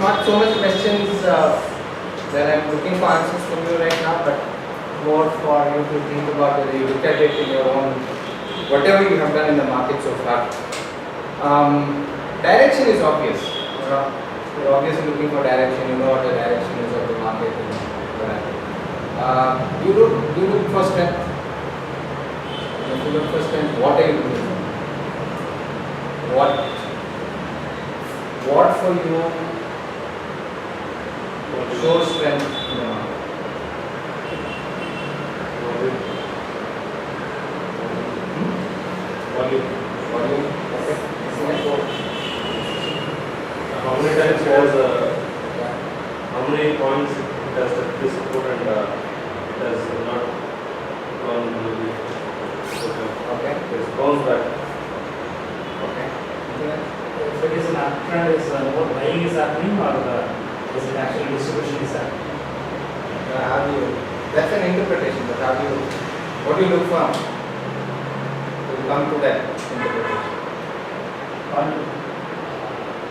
not so much questions that I'm looking for answers from you right now, but more for you to think about whether you look at it in your own, whatever you have done in the market so far. Direction is obvious. You're obviously looking for direction. You know what the direction is of the market. You look for strength. If you look for strength, what are you looking for? What for you shows strength in the market? Volume. Okay. How many times it has how many points it has touched this support and it has not gone to the Okay. it's bounced back. Okay. If it is an uptrend, is more buying is happening or is it actually distribution is happening? How do you? That's an interpretation. But how do you? What do you look for? To come to that interpretation.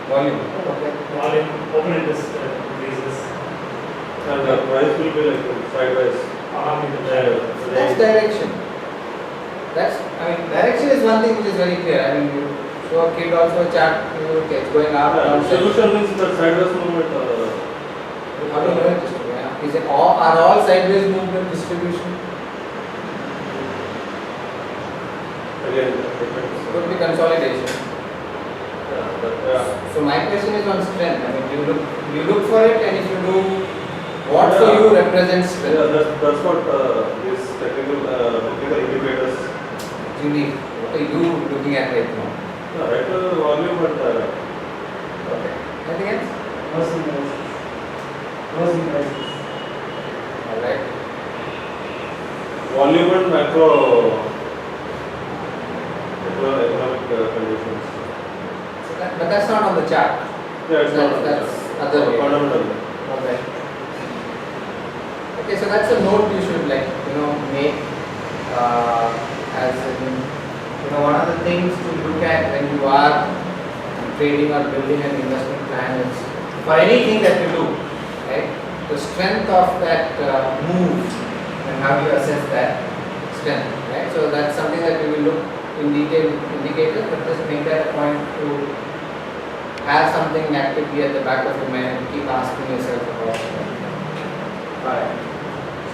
Volume. Okay. Volume, open interest increases. And the price will be like sideways. Along with the That's direction. Direction is one thing which is very clear. I mean, you show a kid also a chart, okay, it's going up. Distribution means the sideways movement. How do you know it? Is it are all sideways movement distribution? Again, it depends. Could be consolidation. So my question is on strength. I mean, you look for it, and if you do, what for you represents strength? Yeah, that's what these technical indicators. Unique. What are you looking at right now? Right, volume and Okay. Anything else? closing prices. Closing prices. All right. volume and macroeconomic conditions. So but that's not on the chart. Yeah, it's not. That's other way. Fundamental. Okay. Okay, so that's a note you should make as in, one of the things to look at when you are trading or building an investment plan is for anything that you do, right? The strength of that move and how you assess that strength, right? So that's something that we will look in detail indicators, but just make that a point to have something actively at the back of your mind and keep asking yourself about it. Alright.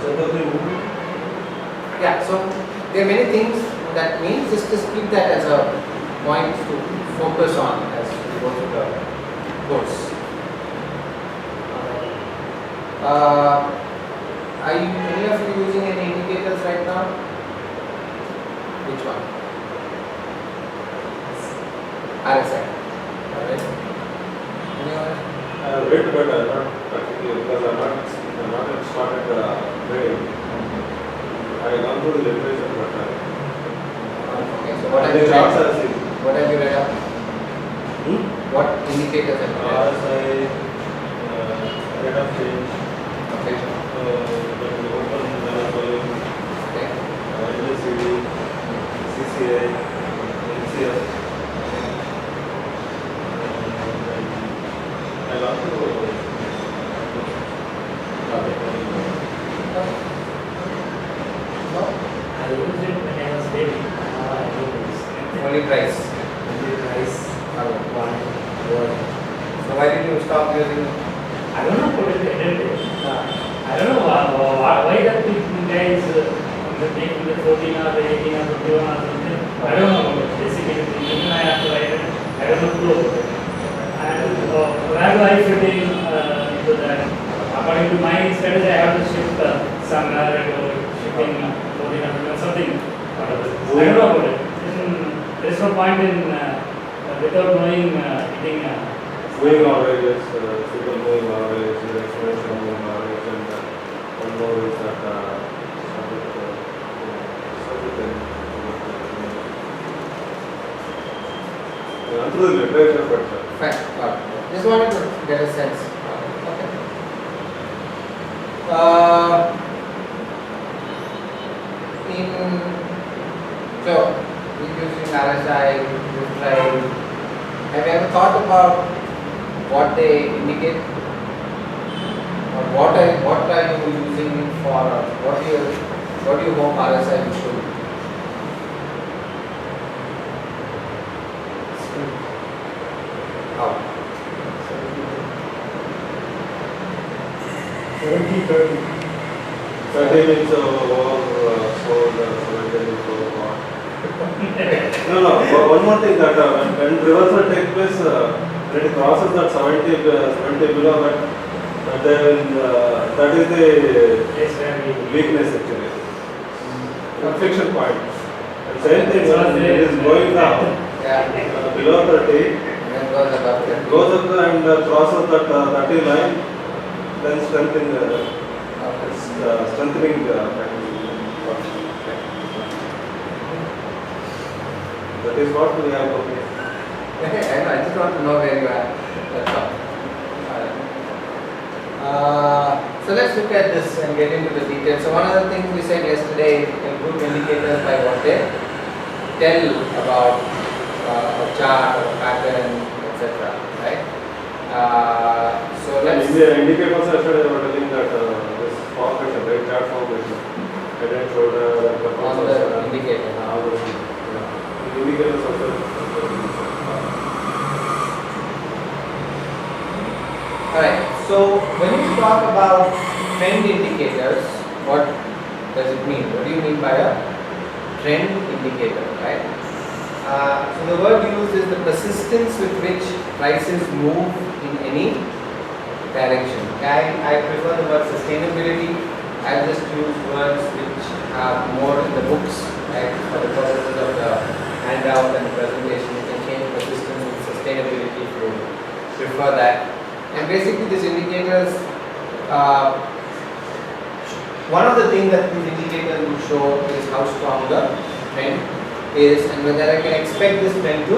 So the Yeah, so there are many things that means just keep that as a point to focus on as we go through the course. Are you, any of you using any indicators right now? Which one? RSI. Alright. Anyone? I have read, but not particularly because I'm not yet started trading. I have gone through the literature, but Okay, so what have you charts read? I see. What have you read up? What indicators have you read? RSI, rate of change, Okay. open volume, Okay. NLCD, CCI, NCF. I love to No? I used it when I was trading. Now I do this. Only price. Only price. One word. So why did you stop using? I don't know what it is. I don't know why that guys taking the 14 or the 18 or 21 or something. I don't know. Basically, the reason I have to write it, I don't know. And where do I fit into that? According to my strategy, I have to shift somewhere and shifting 14 or something. I don't know about it. There is no point in without knowing hitting. moving averages, super moving average, exponential moving average, and one more is that through the literature, but Fine. Just wanted to get a sense. Okay. So using RSI, you try. Have you ever thought about what they indicate? Or what are you using it for? Or what do you hope RSI will show you? How? 70-30. 30 means over scored, 70 means over what? No, one more thing that when reversal takes place, when it crosses that 70 below that, that is the Yes, very. weakness actually. Friction point. And same thing, So when it is going down, Yeah. below 30, And then goes above 30. goes up and crosses that 30 line, then strengthening that is what we have okay. I just want to know where you are. That's all. So let's look at this and get into the details. So one of the things we said yesterday, good indicators by what they tell about a chart, a pattern, etc. Right? So let's. In the indicators yesterday we were telling that this formation, right, chart formation, head and shoulder, On the indicator. all those things. Yeah. The indicators also. Alright, so when you talk about trend indicators, what does it mean? What do you mean by a trend indicator, right? So the word used is the persistence with which prices move in any direction. I prefer the word sustainability. I just use words which are more in the books, right? For the purposes of the handout and the presentation, you can change persistence with sustainability if you prefer that. And basically these indicators, one of the things that these indicators will show is how strong the trend is and whether I can expect this trend to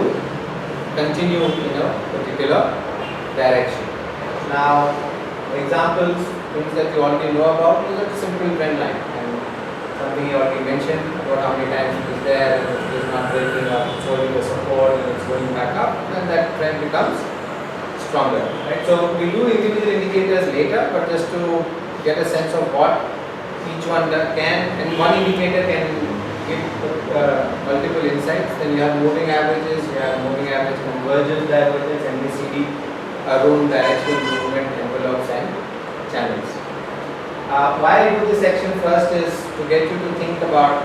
continue in a particular direction. Now, examples, things that you already know about is a simple trend line, and something you already mentioned about how many times it is there and it is not breaking up, it's holding the support and it's going back up, then that trend becomes stronger, right? So we do individual indicators later, but just to get a sense of what each one can, and one indicator can give multiple insights. Then you have moving averages, you have moving average convergence, divergence, MACD, room, direction, movement, envelopes, and channels. Why I do this section first is to get you to think about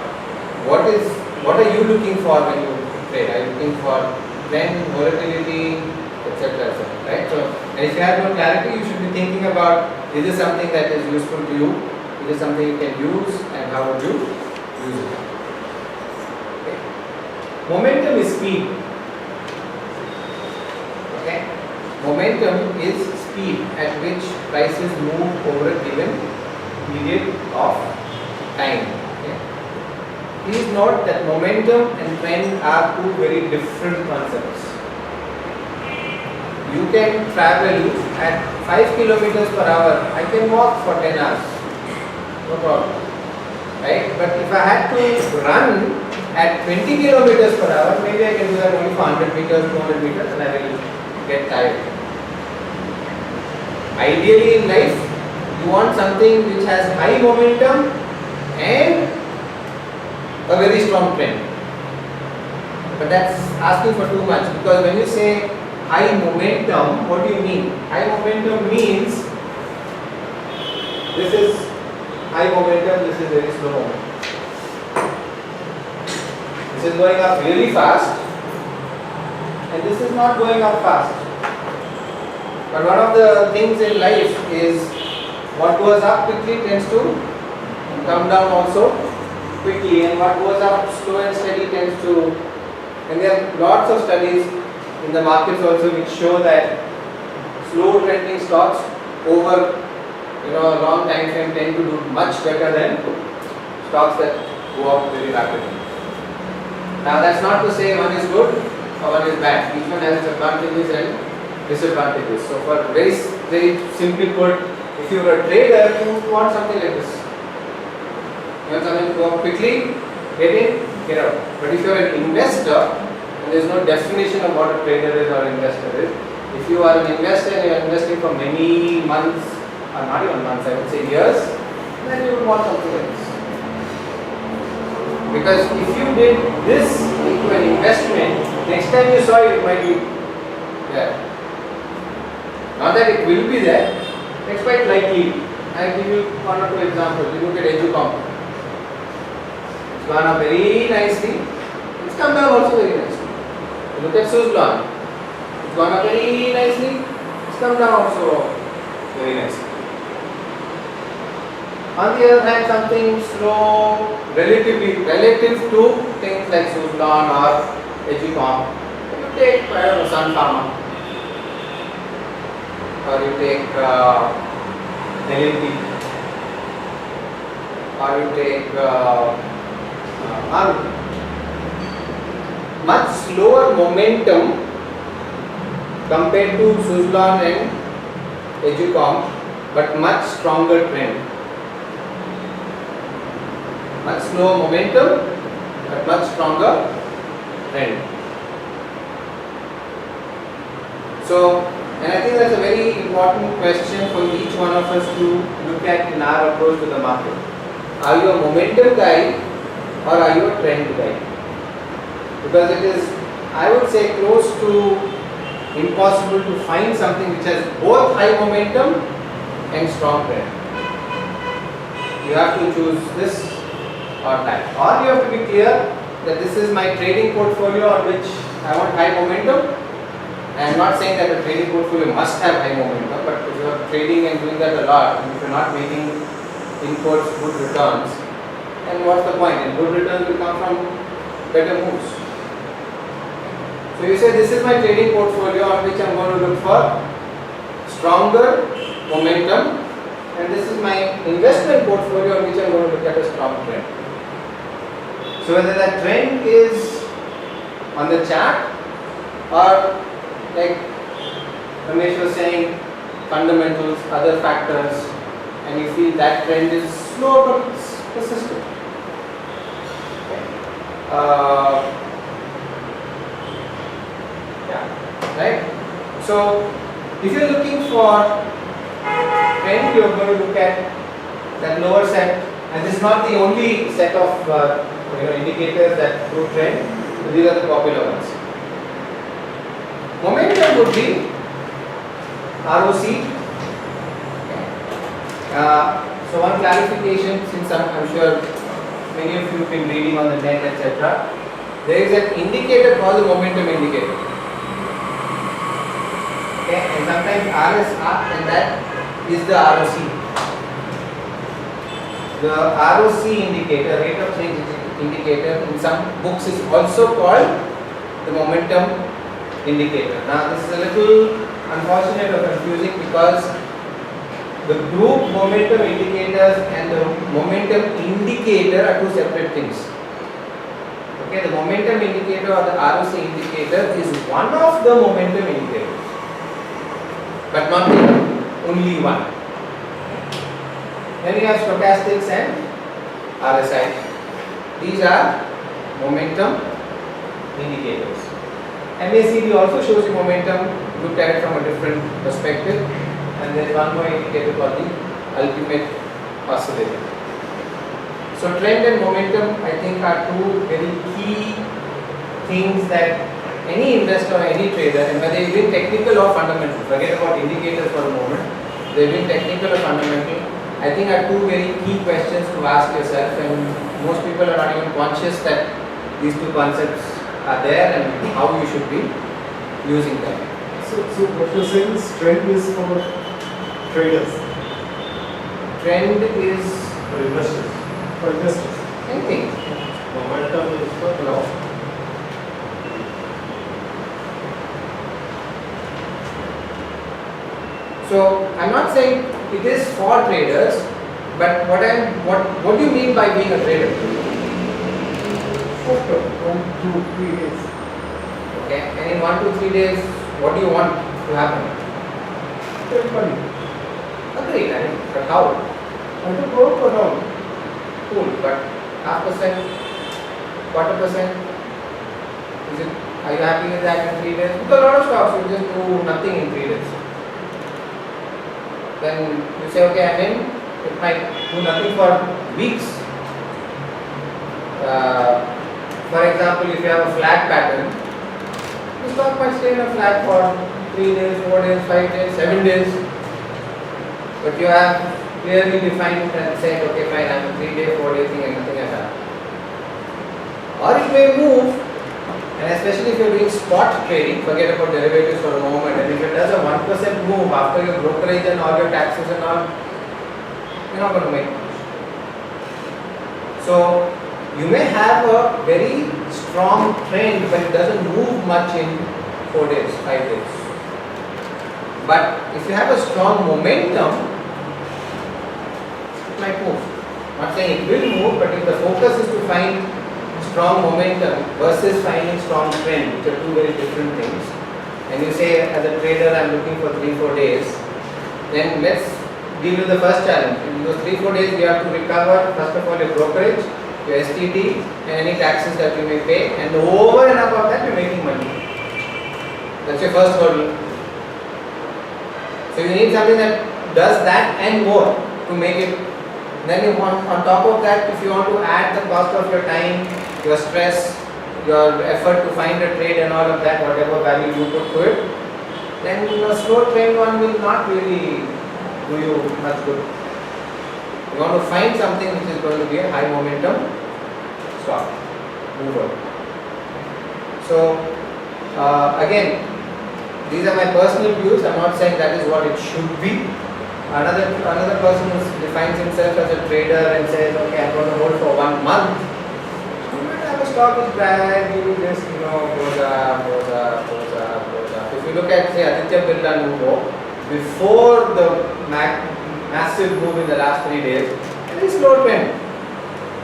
what are you looking for when you trade? Are you looking for trend, volatility, etc., etc., right? So, and if you have no clarity, you should be thinking about, is this something that is useful to you? Is this something you can use, and how would you use it? Okay. Momentum is speed. Okay. Momentum is speed at which prices move over a given period of time. Okay. Please note that momentum and trend are two very different concepts. You can travel at 5 kilometers per hour. I can walk for 10 hours. No problem. Right? But if I had to run at 20 kilometers per hour, maybe I can do that only for 100 meters, 200 meters, and I will get tired. Ideally in life, you want something which has high momentum and a very strong trend. But that's asking for too much, because when you say high momentum, what do you mean? High momentum means this is high momentum, this is very slow momentum. This is going up really fast and this is not going up fast. But one of the things in life is what goes up quickly tends to come down also quickly, and what goes up slow and steady tends to, and there are lots of studies in the markets also which show that slow trending stocks over a long time frame tend to do much better than stocks that go up very rapidly. Now that's not to say one is good or one is bad. Each one has its advantages and disadvantages. So for very simply put, if you are a trader, you want something like this. You want something to go up quickly, get in, get out. But if you are an investor, and there is no definition of what a trader is or investor is, If you are an investor and you are investing for many months, or not even months, I would say years, then you would want something like this. Because if you did this into an investment, next time you saw it, it might be there. Not that it will be there, it's quite likely. I'll give you one or two examples. You look at Educom. It's gone up very nicely. It's come down also very nicely. You look at Suzlon. It's gone up very nicely. It's come down also very nicely. On the other hand, something slow, relative to things like Suzlon or Educom. You take, I don't know, Sun Pharma, or you take LNT, or you take Maruti. Much slower momentum compared to Suzlon and Educom, but much stronger trend. Much slower momentum, but much stronger trend. So, and I think that's a very important question for each one of us to look at in our approach to the market. Are you a momentum guy or are you a trend guy? Because it is, I would say, close to impossible to find something which has both high momentum and strong trend. You have to choose this or that. Or you have to be clear that this is my trading portfolio on which I want high momentum. I am not saying that the trading portfolio must have high momentum, but if you are trading and doing that a lot, and if you are not making inputs good returns, then what's the point? And good returns will come from better moves. So you say this is my trading portfolio on which I am going to look for stronger momentum, and this is my investment portfolio on which I am going to look at a strong trend. So whether that trend is on the chart or like Ramesh was saying, fundamentals, other factors, and you feel that trend is slow but it's persistent. Right? So, if you are looking for trend, you are going to look at that lower set, and this is not the only set of indicators that prove trend, but these are the popular ones. Momentum would be ROC. So one clarification, since I'm sure many of you have been reading on the net, etc. There is an indicator called the momentum indicator. Okay, and sometimes RSR, and that is the ROC. The ROC indicator, rate of change indicator, in some books is also called the momentum indicator. Now this is a little unfortunate or confusing because the group momentum indicators and the momentum indicator are two separate things. Okay, the momentum indicator or the ROC indicator is one of the momentum indicators, but not the only one. Then you have stochastics and RSI. These are momentum indicators. MACD also shows you momentum, looked at it from a different perspective, and there is one more indicator called the ultimate oscillator. So trend and momentum, I think, are two very key things that any investor or any trader, and whether you're doing technical or fundamental, forget about indicators for a moment, they're doing technical or fundamental, I think are two very key questions to ask yourself, and most people are not even conscious that these two concepts are there and how you should be using them. So what you're saying is trend is for traders, Trend is For investors. for investors. anything. Momentum is for No. So I'm not saying it is for traders, but what do you mean by being a trader? Short term, 1 to 3 days. Okay, and in 1 to 3 days, what do you want to happen? Take money. Agreed, I mean, but how? I don't go up or down. Cool, but 0.5%, 1/4%, is it Are you happy with that in 3 days? Because a lot of stocks you just do nothing in 3 days. Then you say, okay, I'm in, it might do nothing for weeks. For example, if you have a flat pattern, the stock might stay in a flat for 3 days, 4 days, 5 days, 7 days. But you have clearly defined and said, okay, fine, I'm a 3-day, 4-day thing and nothing like that. Or it may move, and especially if you're doing spot trading, forget about derivatives for a moment, and if it does a 1% move after your brokerage and all your taxes and all, you're not going to make much. So, you may have a very strong trend, but it doesn't move much in 4 days, 5 days. But if you have a strong momentum, it might move. I'm not saying it will move, but if the focus is to find strong momentum versus finding strong trend, which are two very different things, and you say as a trader I'm looking for 3-4 days, then let's deal with the first challenge. In those 3-4 days you have to recover first of all your brokerage, your STT and any taxes that you may pay, and over and above that you're making money. That's your first hurdle. So you need something that does that and more to make it. Then you want, on top of that, if you want to add the cost of your time, your stress, your effort to find a trade and all of that, whatever value you put to it, then a slow trend one will not really do you much good. You want to find something which is going to be a high momentum stock, mover. So again, these are my personal views. I'm not saying that is what it should be. Another person who defines himself as a trader and says, okay, I'm going to hold for 1 month. You might have a stock which gradually just goes up. If you look at say Aditya Birla Nuvo, before the massive move in the last 3 days, very slow trend,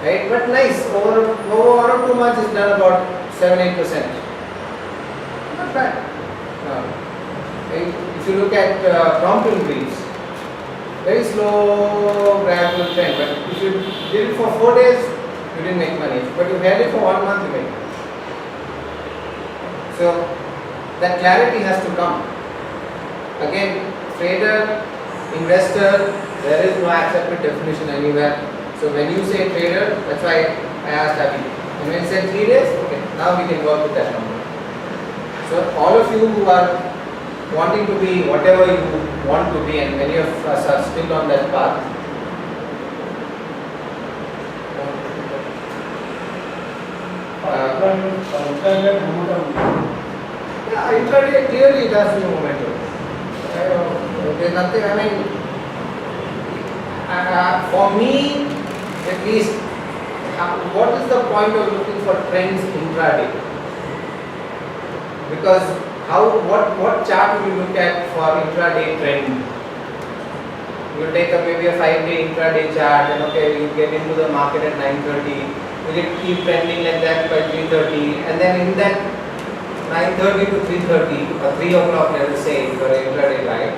right? But nice. Over 1 or 2 months, it's done about 7-8%. Not bad. If you look at Crompton Greaves, very slow, gradual trend. But if you did it for 4 days, you didn't make money. But you held it for 1 month, you made money. So that clarity has to come. Again, trader, investor, there is no accepted definition anywhere. So when you say trader, that's why I asked Abhi. And when you said 3 days, okay, now we can work with that number. So all of you who are wanting to be whatever you want to be, and many of us are still on that path. Yeah, intraday clearly it has to be momentum. There's nothing, I mean, for me at least, what is the point of looking for trends intraday? Because what chart will you look at for intraday trend? You take up maybe a 5-day intraday chart and okay, you get into the market at 9:30. Will it keep trending like that by 3:30? And then in that 9:30 to 3:30 or 3 o'clock, let us say, for an intraday buy,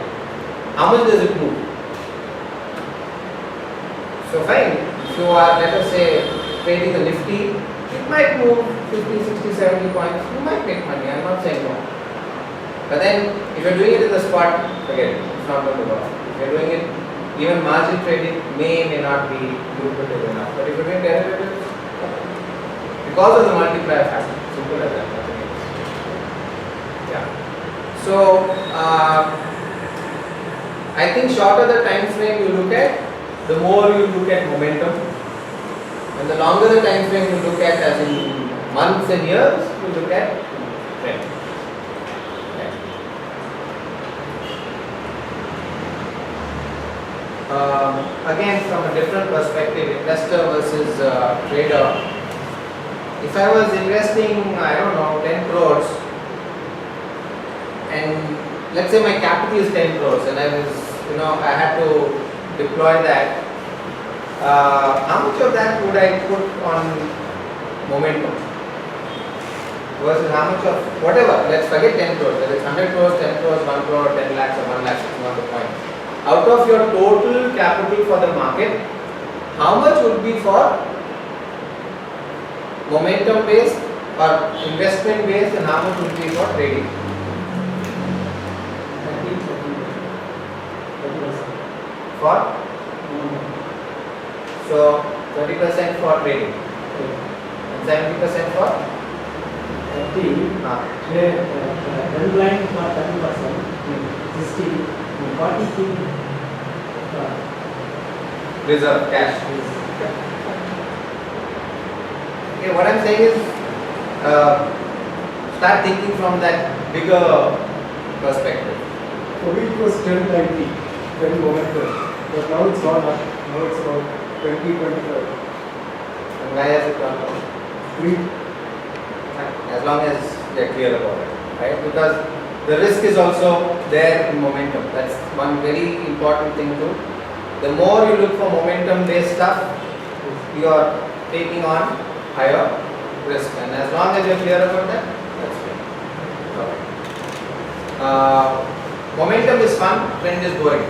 how much does it move? So fine, if you are, let us say, trading the Nifty, it might move 50, 60, 70 points. You might make money, I'm not saying no. But then, if you're doing it in the spot, forget it, it's not going to work. If you're doing it, even margin trading may not be lucrative enough. But if you're doing derivatives, because of the multiplier factor, simple as that, nothing else. Yeah. So, I think shorter the time frame you look at, the more you look at momentum. And the longer the time frame you look at, as in months and years, you look at trend. Again, from a different perspective, investor versus trader. If I was investing, I don't know, 10 crores, and let's say my capital is 10 crores, and I had to deploy that. How much of that would I put on momentum? Versus how much of whatever? Let's forget 10 crores. Whether it's 100 crores, 10 crores, 1 crore, 10 lakhs, or 1 lakh, it's not the point. Out of your total capital for the market, how much would be for momentum based or investment based, and how much would be for trading? 30%. For so 30% for trading and 70% for 30, underlying for 30%, 60, 40 reserve cash. Okay, what I'm saying is start thinking from that bigger perspective. For me it was 1090, very momentum. But now it's gone up. Now it's about 2025. And why has it gone down? Three. As long as they're clear about it, right? Because the risk is also there in momentum. That's one very important thing too. The more you look for momentum based stuff, you are taking on higher risk, and as long as you're clear about that, that's good. Okay. Momentum is fun, trend is boring.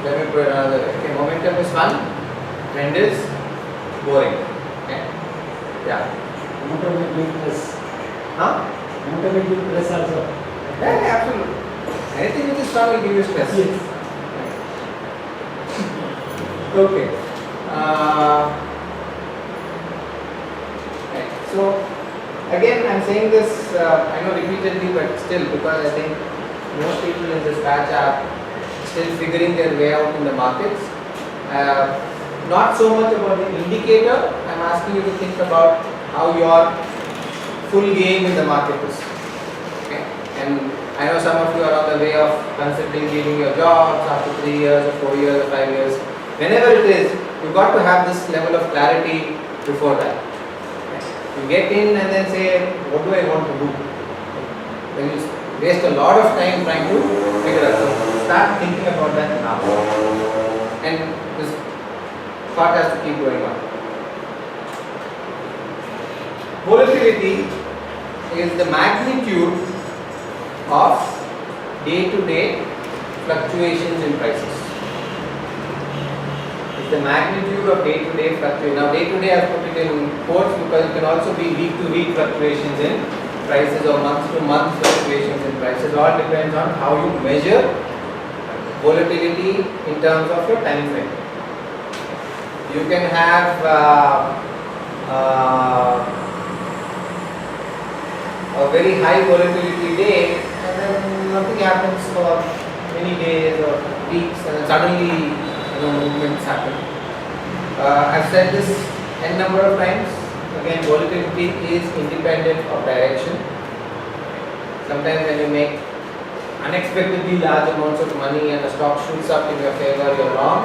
Let me put it another way. Okay, momentum is fun, trend is boring. Okay. Yeah. Automatic plus. Huh? Automatic plus also. Yeah, absolutely. Anything which is fun will give you stress. Yes. Okay. Right. So again, I'm saying this. I know repeatedly, but still, because I think most people in this batch are still figuring their way out in the markets. Not so much about the indicator. I'm asking you to think about how your full game in the market is. Okay. And I know some of you are on the way of considering leaving your jobs after 3 years or 4 years or 5 years. Whenever it is, you've got to have this level of clarity before that. Okay. You get in and then say, what do I want to do? Then you waste a lot of time trying to figure out. So start thinking about that now. And this thought has to keep going on. Volatility is the magnitude of day-to-day fluctuations in prices. It's the magnitude of day-to-day fluctuations. Now, day-to-day I've put it in quotes because it can also be week-to-week fluctuations in prices or month-to-month fluctuations in prices. All depends on how you measure volatility in terms of your time frame. You can have a very high volatility day and then nothing happens for many days or weeks and then suddenly movements happen. I've said this n number of times. Again, volatility is independent of direction. Sometimes when you make unexpectedly large amounts of money and the stock shoots up in your favor, you're wrong.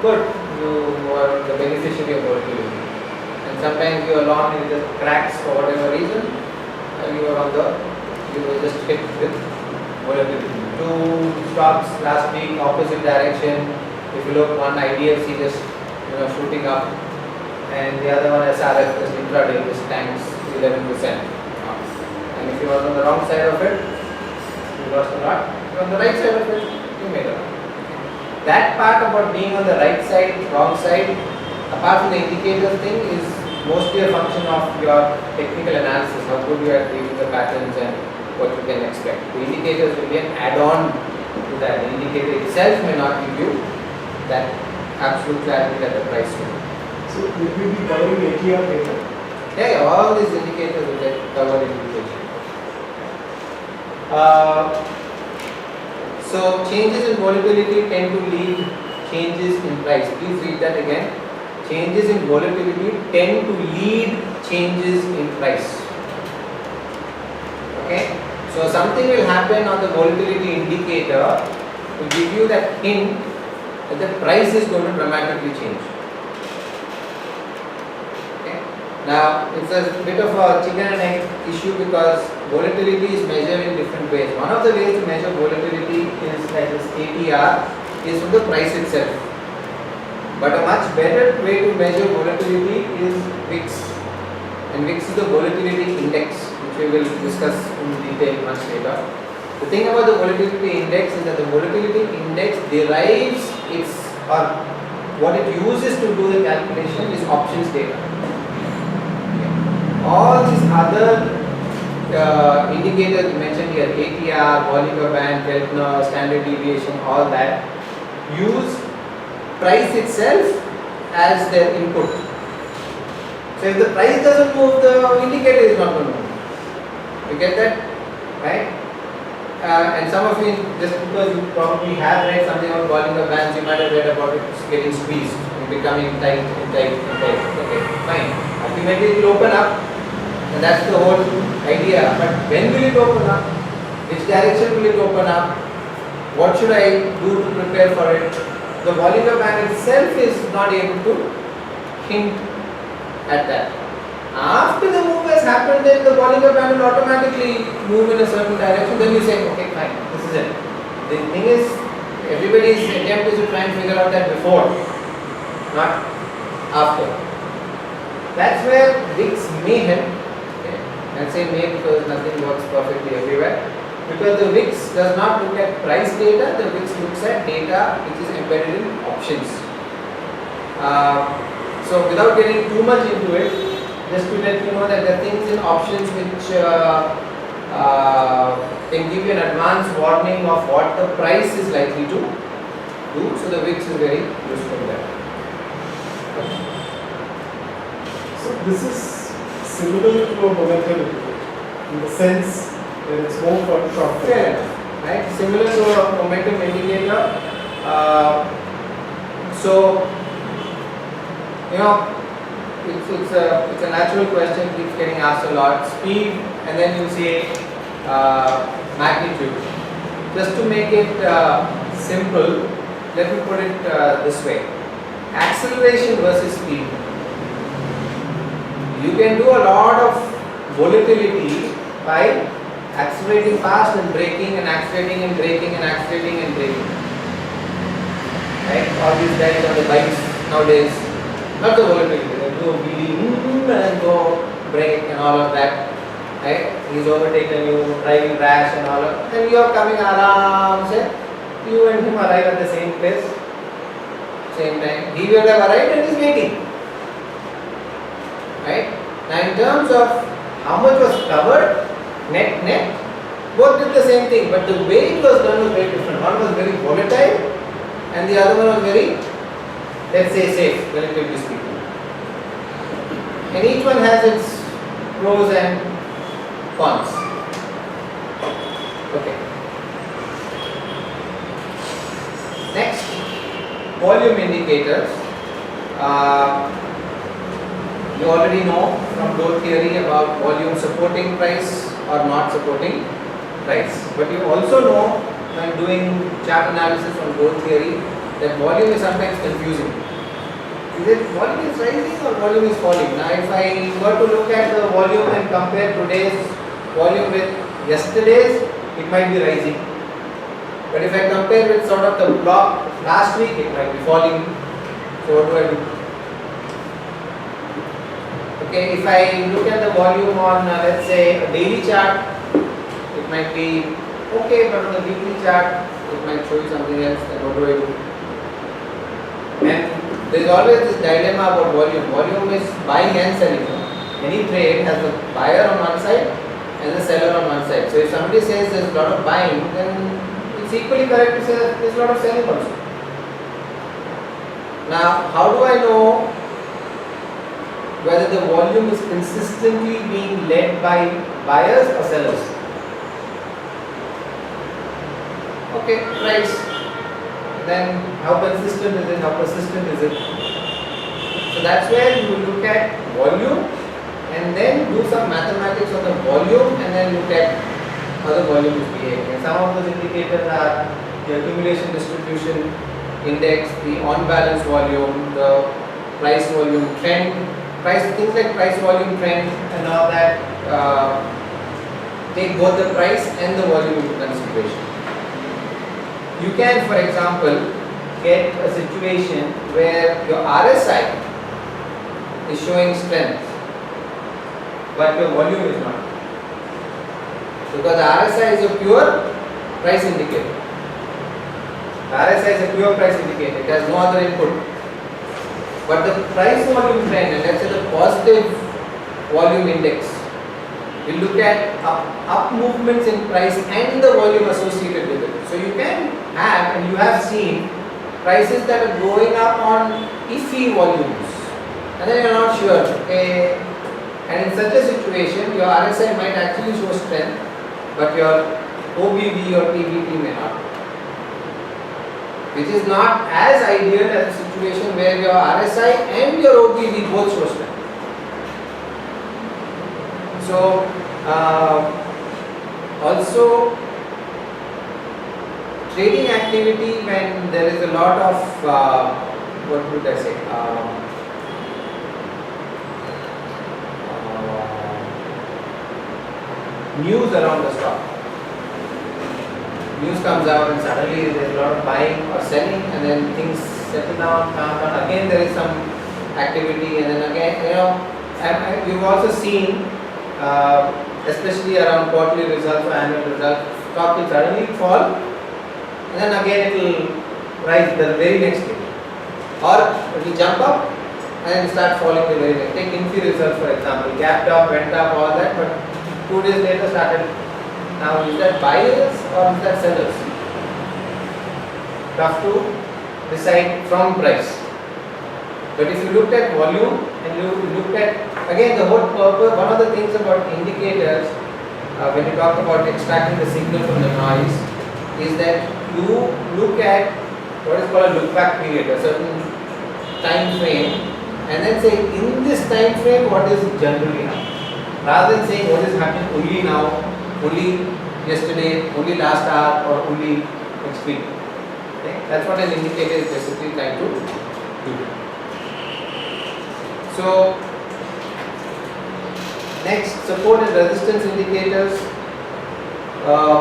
Good, you are the beneficiary of volatility. And sometimes you are long and it just cracks for whatever reason. You were just hit with volatility. 2 stocks last week, opposite direction. If you look, one IDFC just shooting up, and the other one SRF just intraday just tanks 11%. And if you were on the wrong side of it, you lost a lot. If you were on the right side of it, you made a lot. That part about being on the right side, wrong side, apart from the indicator thing, is mostly a function of your technical analysis, how good you are at reading the patterns and what you can expect. The indicators will be an add-on to that. The indicator itself may not give you that absolute clarity that the price will. So will we be covering ATR data? Yeah, all these indicators will get covered in detail. So changes in volatility tend to lead changes in price. Please read that again. Changes in volatility tend to lead changes in price. Okay, so something will happen on the volatility indicator to give you that hint that the price is going to dramatically change. Okay, now it's a bit of a chicken and egg issue because volatility is measured in different ways. One of the ways to measure volatility is like this ATR is from the price itself. But a much better way to measure volatility is VIX, and VIX is the volatility index, which we will discuss in detail much later. The thing about the volatility index is that the volatility index derives its, or what it uses to do the calculation is options data. Okay. all these other indicators mentioned here, ATR, Bollinger Band, Keltner, standard deviation, all that, use price itself as their input. So if the price doesn't move, the indicator is not going to move. You get that? Right? And some of you, just because you probably have read something about Bollinger Bands, you might have read about it getting squeezed and becoming tight and tight and tight. Okay, fine. Ultimately it will open up, and that's the whole idea. But when will it open up? Which direction will it open up? What should I do to prepare for it? The Bollinger Band itself is not able to hint at that. After the move has happened, then the Bollinger Band will automatically move in a certain direction. Then you say, okay, fine, this is it. The thing is, everybody's attempt is to try and figure out that before, not after. That's where VIX may help. Okay. And say may because nothing works perfectly everywhere. Because the VIX does not look at price data, the VIX looks at data which is embedded in options. So without getting too much into it, just to let you know that there are things in options which can give you an advance warning of what the price is likely to do. So the VIX is very useful there. So this is similar to a momentum indicator in the sense that it's more for short term. Fair enough, right? Similar to a momentum indicator. So you know, it's a natural question, keeps getting asked a lot. Speed, and then you say magnitude. Just to make it simple, let me put it this way: acceleration versus speed. You can do a lot of volatility by accelerating fast and braking and accelerating and braking and accelerating and braking. Right? All these guys on the bikes nowadays, not the volatility, they do wheelie and go brake and all of that. Right? He's overtaken you, driving rash and all of that, and you are coming around, say, you and him arrive at the same place, same time. He will have arrived and he's waiting. Right? Now in terms of how much was covered, net, both did the same thing, but the way it was done was very different. One was very volatile and the other one was very, let's say, safe, relatively speaking. And each one has its pros and cons. Okay. Next, volume indicators. You already know from Doe theory about volume supporting price or not supporting price. But you also know when doing chart analysis from Doe theory that volume is sometimes confusing. Is it volume is rising or volume is falling? Now if I were to look at the volume and compare today's volume with yesterday's, it might be rising. But if I compare with sort of the block last week, it might be falling. So what do I do? Okay, if I look at the volume on let's say a daily chart, it might be okay, but on the weekly chart, it might show you something else. Then what do I do? And there is always this dilemma about volume. Volume is buying and selling. Any trade has a buyer on one side and the seller on one side. So if somebody says there is a lot of buying, then it's equally correct to say that there is a lot of selling also. Now, how do I know whether the volume is consistently being led by buyers or sellers? Okay, price. Then how consistent is it? How persistent is it? So that's where you look at volume and then do some mathematics on the volume and then look at how the volume is behaving. And some of those indicators are the accumulation distribution index, the on-balance volume, the price volume trend, things like price volume trend and all that take both the price and the volume into consideration. You can, for example, get a situation where your RSI is showing strength, but your volume is not. Because the RSI is a pure price indicator. The RSI is a pure price indicator, it has no other input. But the price volume trend, and let's say the positive volume index. We look at up movements in price and the volume associated with it. So you can have, and you have seen, prices that are going up on iffy volumes, and then you're not sure. Okay? And in such a situation, your RSI might actually show strength, but your OBV or PBT may not. Which is not as ideal as a situation where your RSI and your OBV both show strength. So, also trading activity when there is a lot of what would I say? News around the stock. News comes out and suddenly there is a lot of buying or selling, and then things settle down, calm down. Again, there is some activity, and then again, and you've also seen, especially around quarterly results or annual results, stock will suddenly fall, and then again it will rise the very next day, or it will jump up and then start falling the very next. Take Infi results for example, gapped up, went up, all that, but 2 days later started. Now is that buyers or is that sellers? Tough to decide from price. But if you looked at volume and you looked at, again the whole purpose, one of the things about indicators, when you talk about extracting the signal from the noise, is that you look at what is called a look back period, a certain time frame, and then say in this time frame what is generally happening. Rather than saying what is happening only now, only yesterday, only last hour, or only next week. Okay? That's what an indicator is basically trying to do. So, next, support and resistance indicators.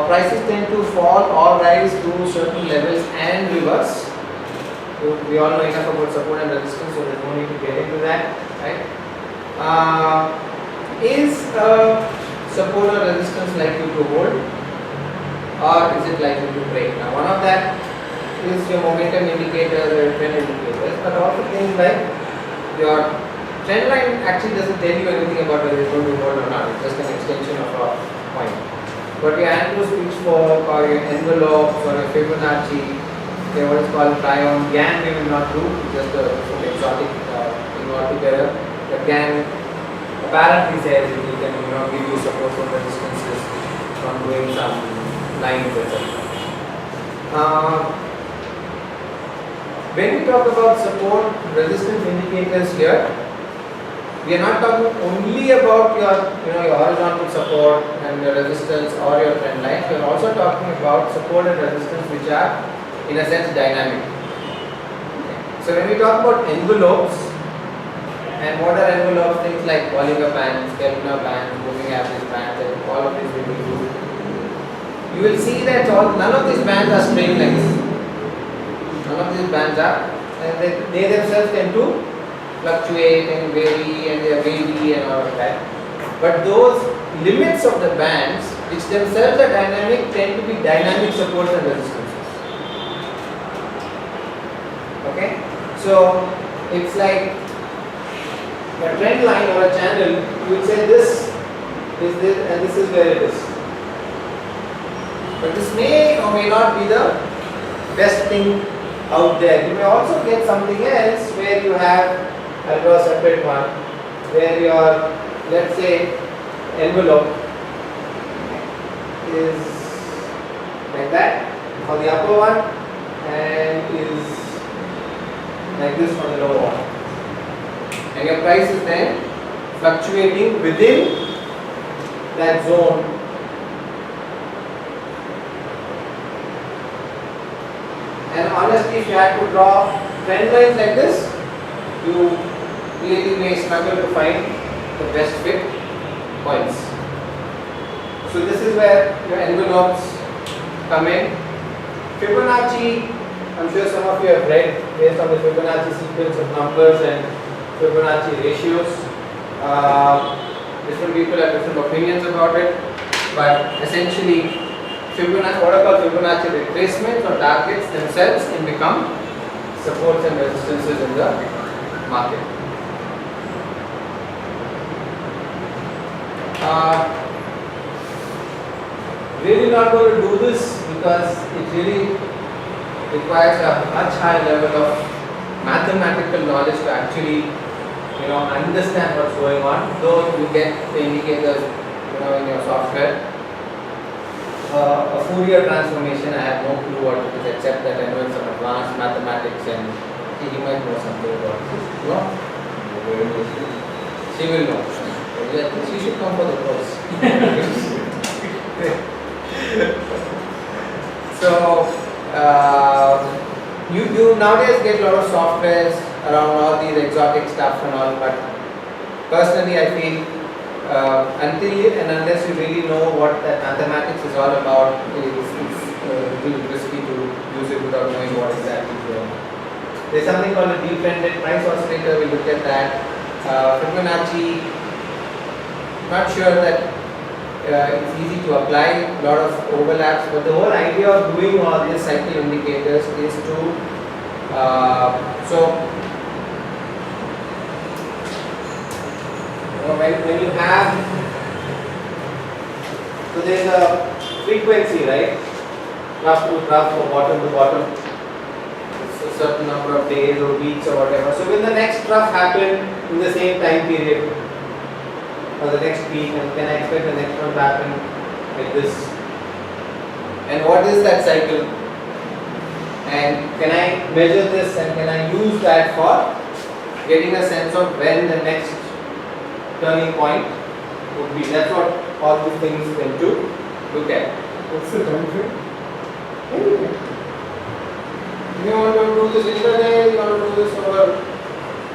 Prices tend to fall or rise to certain levels and reverse. So we all know enough about support and resistance, so there's no need to get into that. Right? Is support or resistance likely to hold, or is it likely to break? Now, one of that is your momentum indicators or trend indicators, but also things like your trend line actually doesn't tell you anything about whether it's going to hold or not. It's just an extension of a point. But your Andrews pitchfork or your envelopes or your Fibonacci, what is called Tryon, GAN we will not do, just a exotic thing altogether. The GAN apparently says it can give you support from resistances from doing some lines, etc. When we talk about support resistance indicators here, we are not talking only about your horizontal support and your resistance or your trend lines. We are also talking about support and resistance which are in a sense dynamic. So when we talk about envelopes, and what are envelopes? Things like Bollinger Bands, Keltner Bands, moving average bands, and all of these will be used. You will see that none of these bands are straight lines. None of these bands are, and they themselves tend to fluctuate and vary, and they are wavy and all of that. But those limits of the bands, which themselves are dynamic, tend to be dynamic supports and resistances. Okay? So it's like a trend line or a channel, you would say this is this and this is where it is. But this may or may not be the best thing out there. You may also get something else where you have, I'll draw a separate one, where your, let's say, envelope is like that for the upper one and is like this for the lower one. And your price is then fluctuating within that zone. And honestly, if you had to draw trend lines like this, you really may struggle to find the best fit points. So this is where your envelopes come in. Fibonacci, I'm sure some of you have read based on the Fibonacci sequence of numbers and Fibonacci ratios. Different people have different opinions about it, but essentially Fibonacci, what are called Fibonacci retracements or targets themselves can become supports and resistances in the market. Really not going to do this because it really requires a much higher level of mathematical knowledge to actually, understand what's going on. Though you get the indicators, in your software. A Fourier transformation, I have no clue what it is except that I know it's some advanced mathematics and he might know something about it. No? She will know. She should come for the course. So, you nowadays get a lot of softwares around all these exotic stuff and all, but personally I feel until and unless you really know what that mathematics is all about, it's a little risky to use it without knowing what exactly is going on. There's something called a dependent price oscillator, we looked at that. Fibonacci, not sure that it's easy to apply, a lot of overlaps, but the whole idea of doing all these cycle indicators is to, when you have, so there's a frequency, right? Trough to trough or bottom to bottom. It's a certain number of days or weeks or whatever. So when the next trough happen in the same time period, or the next peak, and can I expect the next one to happen like this? And what is that cycle? And can I measure this and can I use that for getting a sense of when the next turning point would be? That's what all these things tend to look at. What's the time frame? Anyway, you want to do this intraday, you want to do this over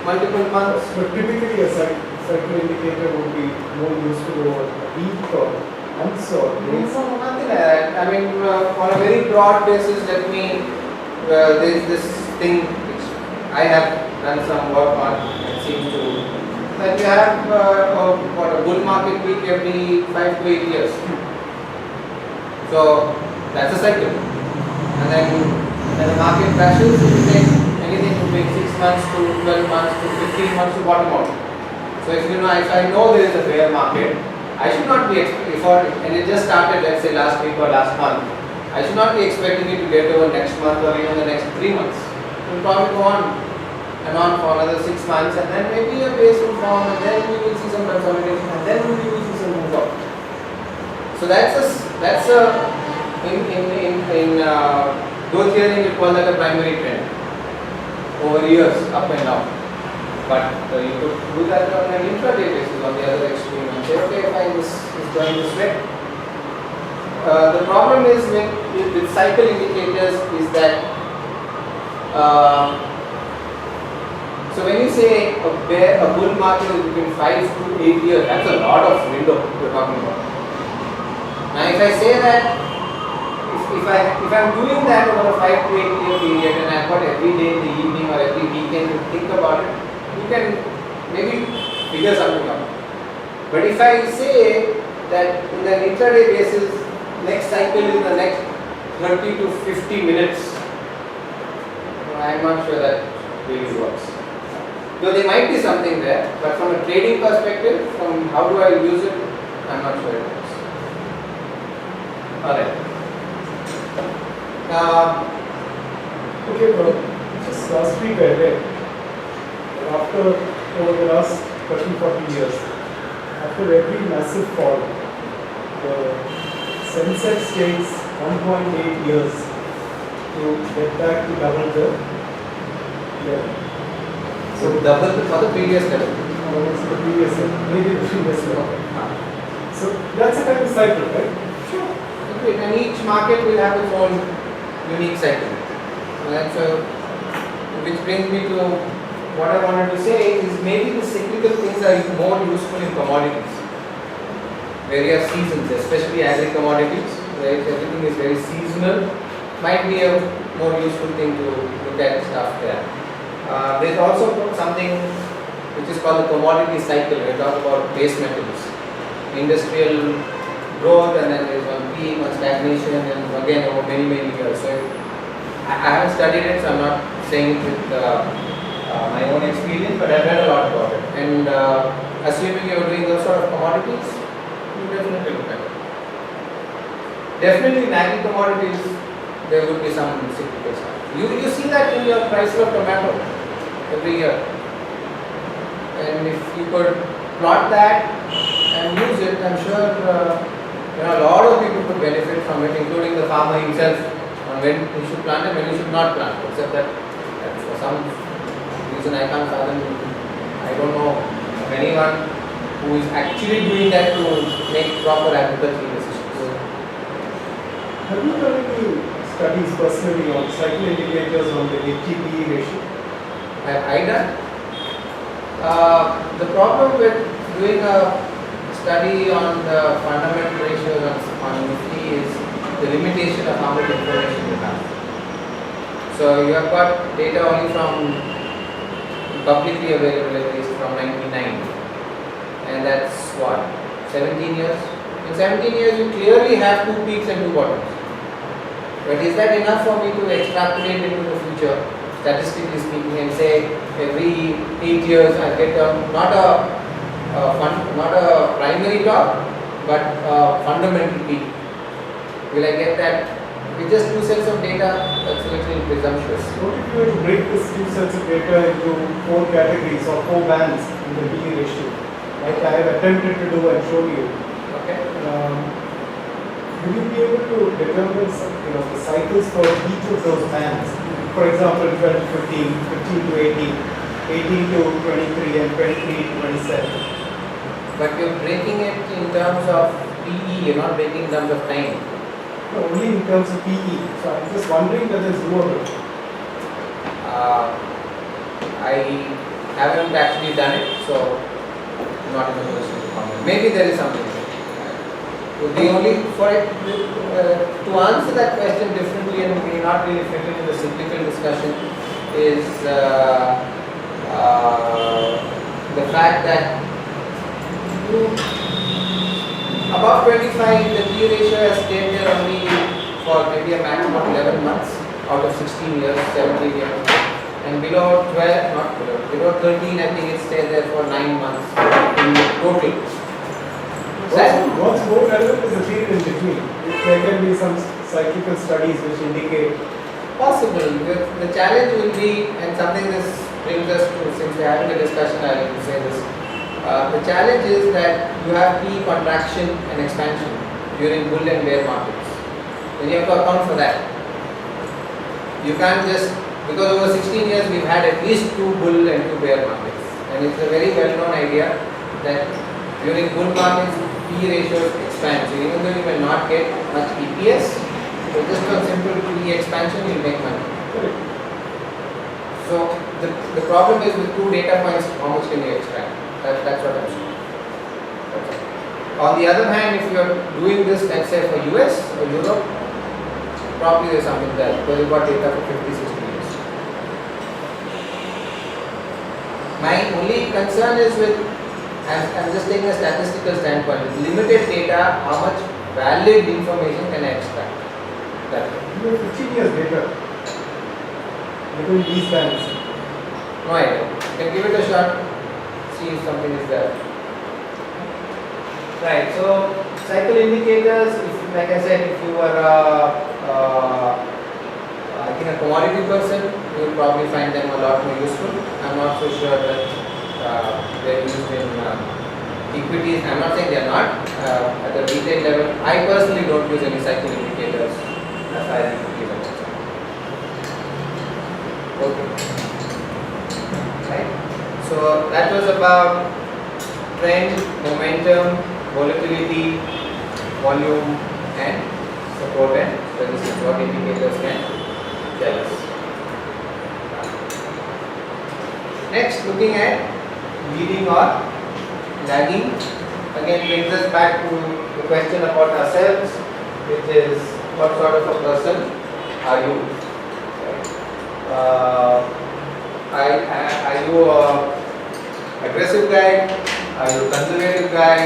multiple months. But typically a cycle indicator would be more useful over a week or months or days. No, nothing like that. I mean, on a very broad basis, there's this thing which I have done some work on and seems to, that you have a bull market peak every 5 to 8 years. So that's a cycle. And then when the market crashes, it will take anything between 6 months to 12 months to 15 months to bottom out. So if I know there is a bear market, I should not be and it just started, let's say last week or last month, I should not be expecting it to get over next month or even the next 3 months. It will probably go on and on for another 6 months, and then maybe a base will form, and then we will see some consolidation, and then we will see some move up. So in growth theory we call that a primary trend over years, up and down. But you could do that on an intraday basis on the other extreme and say, okay, fine, this is going this way. The problem is with cycle indicators is that so when you say a bull market is between 5 to 8 years, that's a lot of window we're talking about. Now if I say that if I'm doing that over a 5 to 8 year period and I've got every day in the evening or every weekend to think about it, you can maybe figure something out. But if I say that in an intraday basis, next cycle is the next 30 to 50 minutes, I'm not sure that really works. Though there might be something there, but from a trading perspective, from how do I use it, I'm not sure it works. Alright. Okay, bro. Just last week I read that over the last 30-40 years, after every massive fall, the Sensex takes 1.8 years to get back to double the level. So double for the previous level. It's the previous level, maybe the previous level. So that's a kind of cycle, right? Sure. And each market will have its own unique cycle. Right? So, which brings me to what I wanted to say is maybe the cyclical things are more useful in commodities, where you have seasons, especially agri-commodities, right? Everything is very seasonal. Might be a more useful thing to look at stuff there. There's also something which is called the commodity cycle. We talk about base metals, industrial growth, and then there's one peak, one stagnation, and again over many years. So I haven't studied it, so I'm not saying it with my own experience, but I've read a lot about it. And assuming you're doing those sort of commodities, you definitely look at it. Definitely in agri commodities, there would be some cyclical stuff. You see that in your price of tomato every year. And if you could plot that and use it, I'm sure a lot of people could benefit from it, including the farmer himself, on when he should plant and when he should not plant. Except that for some reason I can't fathom, I don't know of anyone who is actually doing that to make proper agricultural decisions. Have you done any studies personally on cycle indicators on the HGPE ratio? Have I done? The problem with doing a study on the fundamental ratios on Nifty is the limitation of how much information you have. So you have got data only from publicly available, at least from 1990, and that's what, 17 years? In 17 years you clearly have 2 peaks and 2 bottoms. But is that enough for me to extrapolate into the future, statistically speaking, and say every 8 years I get not a primary top, but a fundamental peak? Will I get that with just 2 sets of data? That's a little presumptuous. What if you were to break this 2 sets of data into 4 categories or 4 bands in the PE ratio, like I have attempted to do and show you? Okay. Will you be able to determine the cycles for each of those bands? For example, 12 to 15, 15 to 18, 18 to 23, and 23 to 27. But you're breaking it in terms of PE, you're not breaking in terms of time. No, only in terms of PE. So I'm just wondering whether it's doable. I haven't actually done it, so I'm not in a position to comment. Maybe there is something. The only for it to answer that question differently and may not really fit in the cyclical discussion is the fact that above 25 the P ratio has stayed there only for maybe a maximum of 11 months out of 16 years, 17 years, and below 12, not below 13, I think it stayed there for 9 months in total. What's more relevant is the period in between. There can be some cyclical studies which indicate. Possible. The challenge will be, and something this brings us to, since we are having a discussion, I will say this. The challenge is that you have P contraction and expansion during bull and bear markets. Then you have to account for that. You can't just, because over 16 years we've had at least 2 bull and 2 bear markets. And it's a very well known idea that during bull markets, P ratios expand. So even though you may not get much EPS, but just on simple P expansion, you'll make money. So the problem is with 2 data points, how much can you expand? That's what I'm saying. On the other hand, if you are doing this, let's say for US or Europe, probably there's something there because you've got data for 50, 60 years. My only concern is with, I'm just taking a statistical standpoint, with limited data, how much valid information can I extract? That way. You have 15 years data between these bands. No idea. You can give it a shot, see if something is there. Right, so cycle indicators, if, like I said, if you were I think a commodity person, you will probably find them a lot more useful. I'm not so sure that they're used in equities. I'm not saying they're not. At the retail level, I personally don't use any cycle indicators as far as equities are concerned. Okay. Right. So that was about trend, momentum, volatility, volume, and support and resistance. What indicators can tell us. Next, looking at leading or lagging, again brings us back to the question about ourselves, which is what sort of a person are you? Are you a aggressive guy? Are you a conservative guy?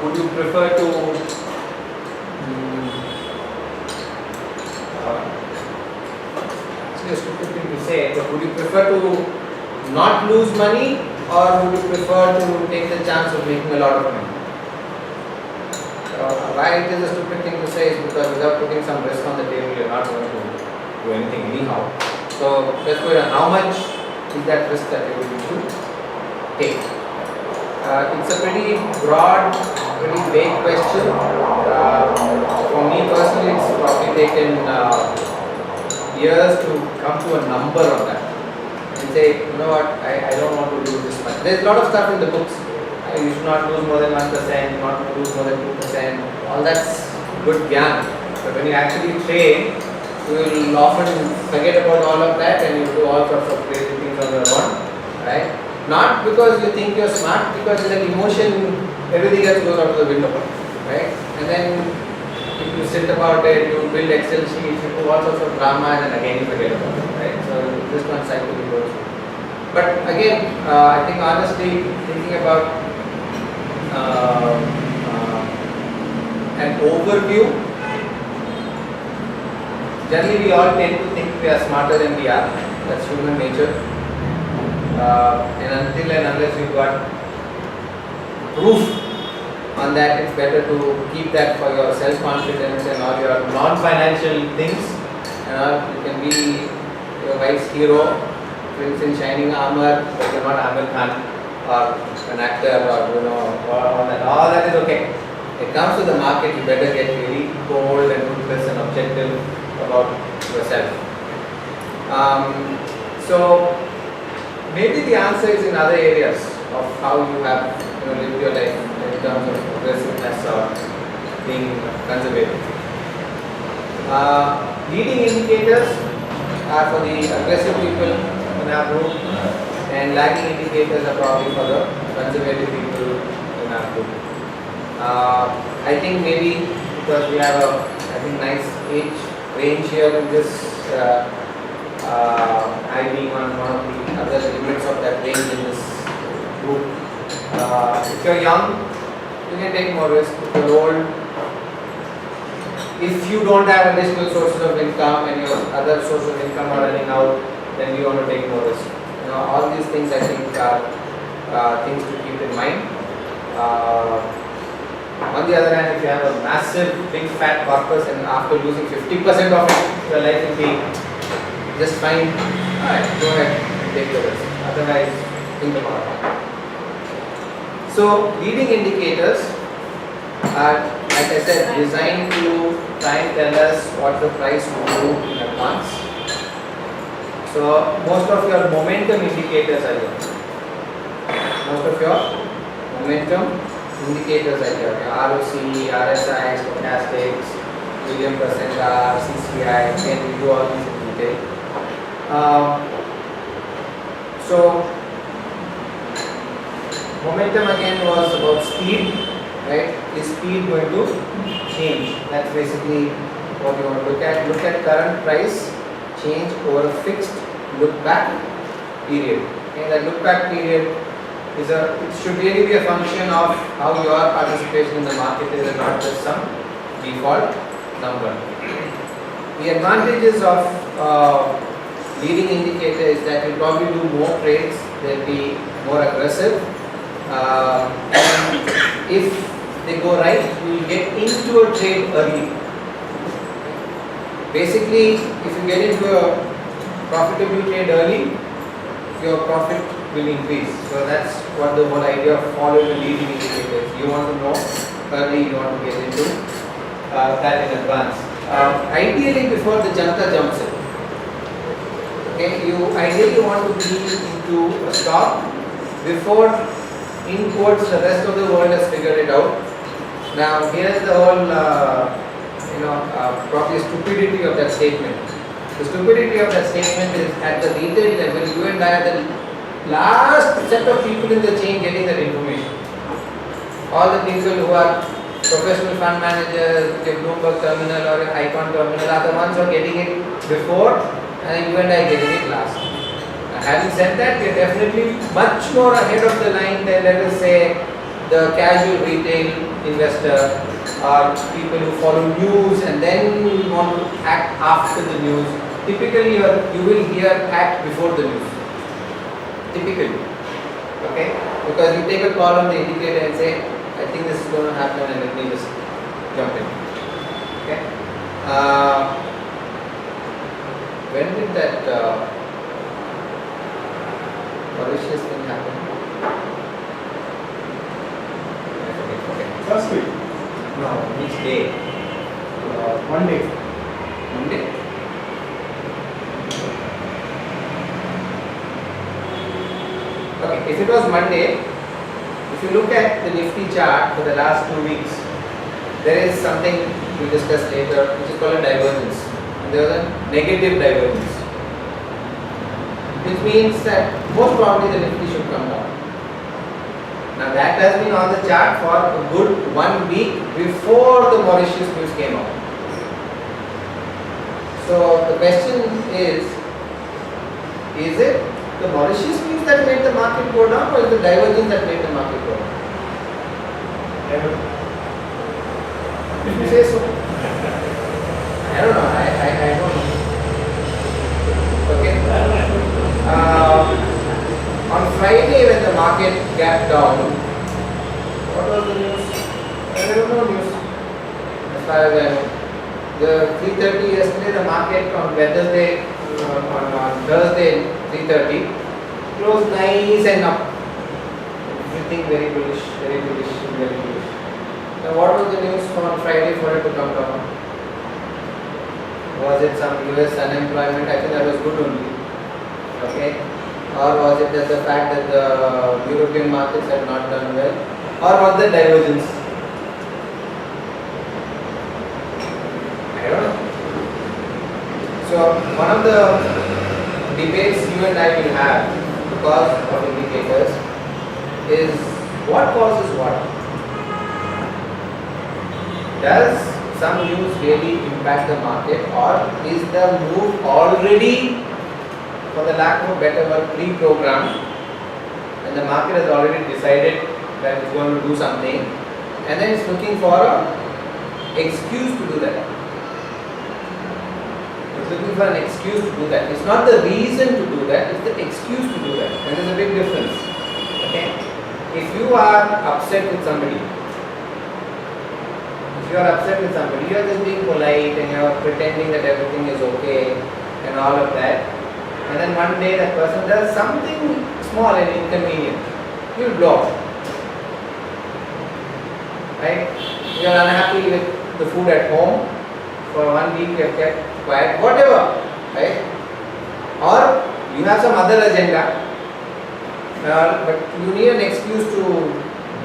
Would you prefer to it's a stupid thing to say, but would you prefer to not lose money or would you prefer to take the chance of making a lot of money? Why it is a stupid thing to say is because without putting some risk on the table, you're not going to do anything anyhow. So let's go on. How much is that risk that you're willing to take? It's a pretty broad, pretty vague question. For me personally, it's probably taken years to come to a number on that and say, you know what, I don't want to lose this much. There's a lot of stuff in the books. You should not lose more than 1%, not lose more than 2%. All that's good gyan. But when you actually trade, you will often forget about all of that and you do all sorts of crazy things on your own, right? Not because you think you're smart, because in that emotion, everything else goes out of the window, right? And then if you sit about it, you build Excel sheets, you do all sorts of drama, and then again you forget about it, right? So this one cycle will go through. But again, I think honestly, thinking about an overview, generally we all tend to think we are smarter than we are. That's human nature. And until and unless you've got proof on that, it's better to keep that for your self-confidence and all your non-financial things. You can be your wife's hero, prince in shining armor, but you're not Amir Khan or an actor or all that is okay. It comes to the market, you better get really cold and ruthless and objective about yourself. So maybe the answer is in other areas of how you have lived your life in terms of aggressiveness or being conservative. Leading indicators are for the aggressive people in our group, and lagging indicators are probably for the conservative people in our group. I think maybe because we have a nice age range here in this, I being on one of the other limits of that range in this group. If you're young, you can take more risk. If you're old, if you don't have additional sources of income and your other sources of income are running out, then you want to take more risk. All these things I think are things to keep in mind. On the other hand, if you have a massive, big fat corpus and after losing 50% of it, your life will be just fine. Alright, go ahead and take the risk. Otherwise, think about it. So, leading indicators are, like I said, designed to try and tell us what the price will do in advance. So, most of your momentum indicators are here. Most of your momentum indicators are here. ROC, RSI, stochastics, William percent R, CCI, then we do all these in detail. So, momentum again was about speed, right? Is speed going to change? That's basically what you want to look at. Look at current price change over a fixed look back period. Okay, that look back period is it should really be a function of how your participation in the market is and not just some default number. The advantages of leading indicator is that you'll probably do more trades, they'll be more aggressive, and if they go right, you'll get into a trade early. Basically, if you get into a profitable trade early, your profit will increase. So that's what the whole idea of follow the leading indicators. You want to know early, you want to get into that in advance. Ideally before the janta jumps in. Okay, you ideally want to be into a stock before, in quotes, the rest of the world has figured it out. Now here's the whole probably stupidity of that statement. The stupidity of that statement is at the retail level, you and I are the last set of people in the chain getting that information. All the people who are professional fund managers, Bloomberg terminal or Icon terminal are the ones who are getting it before, and you and I getting it last. Having said that, we are definitely much more ahead of the line than, let us say, the casual retail investor or people who follow news and then want to act after the news. Typically, you will hear act before the news. Typically. Okay? Because you take a call on the indicator and say, I think this is going to happen and let me just jump in. Okay? When did that Mauritius thing happen? I forget. Okay. Last week, No, which day? Monday. Monday? Okay, if it was Monday, if you look at the Nifty chart for the last 2 weeks, there is something we'll discuss later which is called a divergence. And there was a negative divergence, which means that most probably the Nifty should come down. Now that has been on the chart for a good 1 week before the Mauritius news came out. So the question is it the Mauritius news that made the market go down or is the divergence that made the market go down? If you say so. I don't know. I don't know. Okay. On Friday when the market gapped down, what was the news? I don't know news. As far as I know. The 3:30 yesterday, the market on Wednesday, on Thursday 3:30 closed nice and up. Everything very bullish, very bullish, very bullish. Now what was the news on Friday for it to come down? Was it some US unemployment? I think that was good only. Okay. Or was it just the fact that the European markets had not done well? Or was the divergence? I don't know. So one of the debates you and I will have because of indicators is what causes what? Does some news really impact the market or is the move already, for the lack of a better word, pre-programmed and the market has already decided that it's going to do something and then it's looking for an excuse to do that. It's looking for an excuse to do that. It's not the reason to do that, it's the excuse to do that. And there's a big difference. Okay? If you are upset with somebody, you are just being polite and you are pretending that everything is okay and all of that. And then one day that person does something small and inconvenient. You will blow up. Right? You are unhappy with the food at home. For 1 week you have kept quiet. Whatever. Right? Or you have some other agenda. But you need an excuse to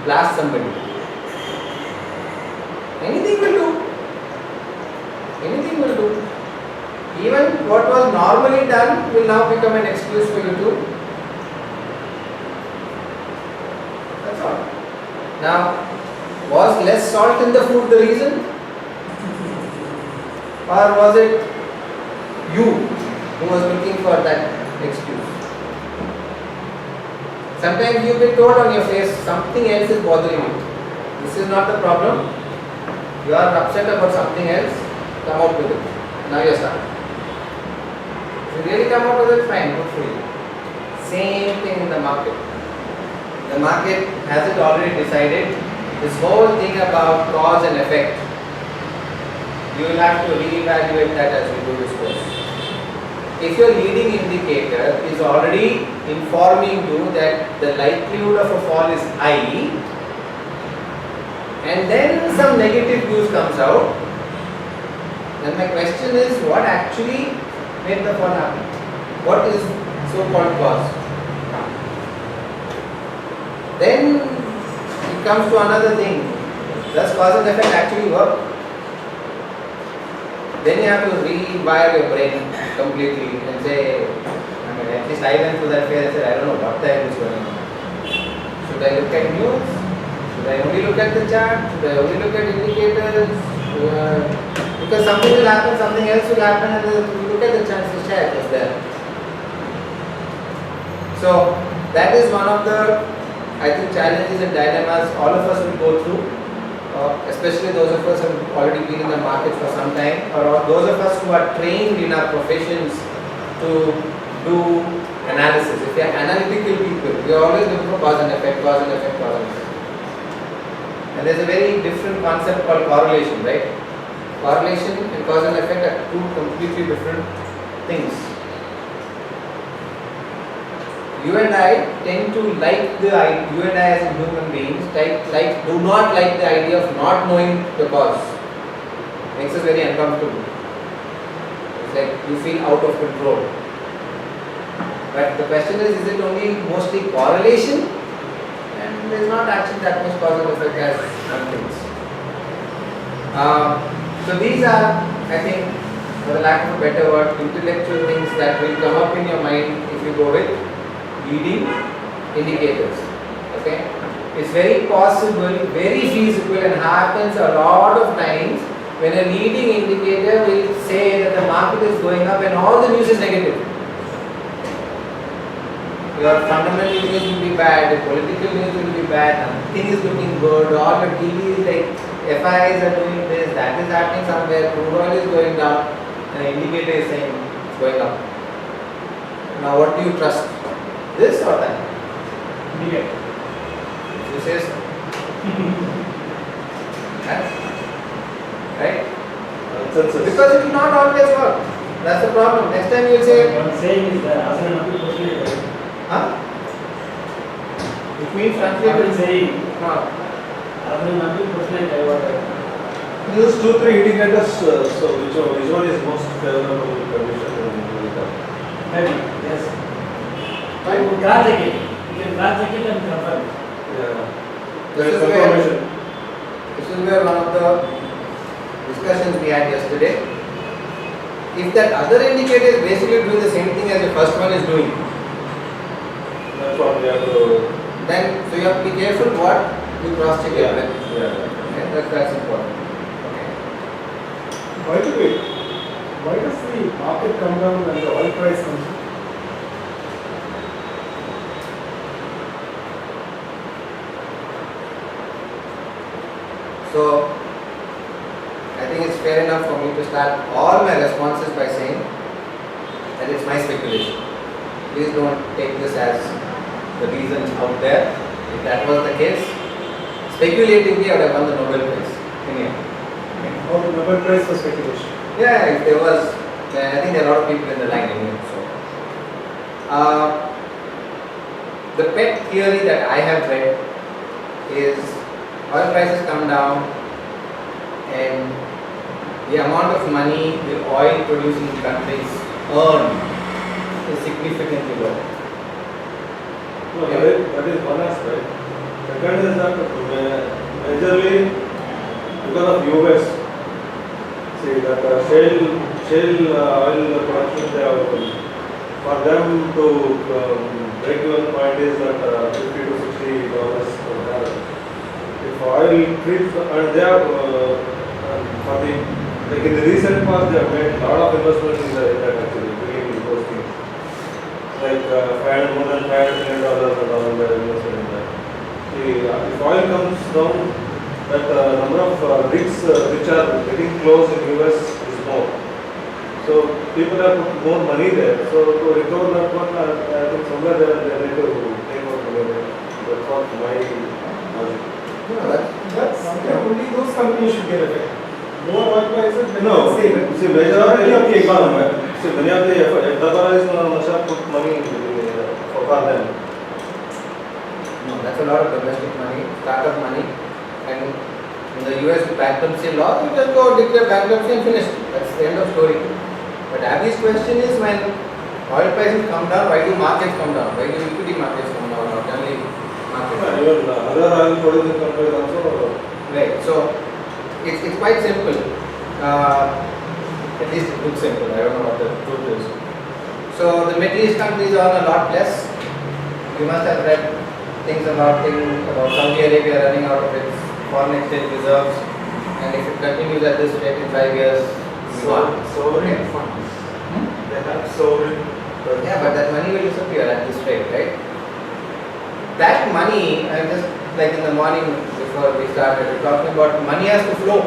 blast somebody. Anything will do. Anything will do. Even what was normally done will now become an excuse for you to. That's all. Now, was less salt in the food the reason? Or was it you who was looking for that excuse? Sometimes you get told on your face something else is bothering you. This is not the problem. You are upset about something else, come out with it. Now you are stuck. If you really come out with it, fine, good for you. Same thing in the market. The market has it already decided. This whole thing about cause and effect, you will have to reevaluate that as we do this course. If your leading indicator is already informing you that the likelihood of a fall is high, and then some negative news comes out, then my question is what actually made the fall happen? What is so-called cause? Then it comes to another thing. Does cause and effect actually work? Then you have to rewire your brain completely and say, at least I went through that phase and said, I don't know what the hell is going on. Should I look at news? Should I only look at the chart? Should I only look at indicators? Because something will happen, something else will happen, and you look at the chart, the chart is there. So that is one of the, I think, challenges and dilemmas all of us will go through. Especially those of us who have already been in the market for some time, or those of us who are trained in our professions to do analysis. If you are analytical people, you are always looking for cause and effect, cause and effect, cause and effect. And there's a very different concept called correlation, right? Correlation and cause and effect are two completely different things. You and I tend to like you and I as human beings, do not like the idea of not knowing the cause. Makes us very uncomfortable. It's like you feel out of control. But the question is it only mostly correlation? And there is not actually that much cause and effect as one thinks. So these are, I think, for the lack of a better word, intellectual things that will come up in your mind if you go with leading indicators. Okay? It's very possible, very feasible, and happens a lot of times when a leading indicator will say that the market is going up and all the news is negative. Your fundamental news will be bad, the political news will be bad, nothing is looking good, all your TV is like FIs are doing this, that is happening somewhere, crude oil is going down, and the indicator is saying it's going up. Now what do you trust? This or that? Negative. You say so. Right? Consensus. Because it will not always work. That's the problem. Next time you will say, What I'm saying is that as an application, huh? It means I will translate. say, No. as an application, what Use 2-3 indicators. So which one is most favorable condition? maybe, yes. But you can't check it. You can check it and confirm it. Yeah. This is where one of the discussions we had yesterday. If that other indicator is basically doing the same thing as the first one is doing, That's what we have to. then so you have to be careful what you cross check it with. Yeah. Okay, that's important. Okay. By the way, why does the market come down when the oil price comes down? So I think it's fair enough for me to start all my responses by saying that it's my speculation. Please don't take this as the reasons out there. If that was the case, speculatively I would have won the Nobel Prize. Or the Nobel Prize for speculation? Yeah, if there was, then I think there are a lot of people in the line anyway. So, the pet theory that I have read is oil prices come down and the amount of money the oil producing countries earn is significantly low. No, that is one aspect. Second is that majorly because of US. See that shale oil production they have, for them to break even point is that $50 to $60 per barrel. If oil creeps and they have for the like in the recent past they have made a lot of investments in that actually doing those things. Like more than $500 million and all they are invested in that. See, if oil comes down, that number of rigs which are getting close in US is more. So people have put more money there. So to recover that one, I think somewhere they need to take more money there. That's what my logic. That's only those companies should get affected. Lower oil prices, then No, say see majority of the economy, see many of the enterprises must have put money for them. No, that's a lot of domestic money, startup money, and in the US bankruptcy law, you just go declare bankruptcy and finish. That's the end of story. But Abhi's question is when oil prices come down, why do markets come down? Why do equity markets come down? Not only markets. Even other oil producing companies also. Right. So it's quite simple. At least it looks simple. I don't know what the truth is. So the Middle East countries earn a lot less. You must have read things about Saudi Arabia running out of its foreign exchange reserves, and if it continues at this rate in 5 years, Sovereign funds. They have sovereign. Yeah, but that money will disappear at this rate, right? That money, I just like in the morning before we started, we're talking about money has to flow.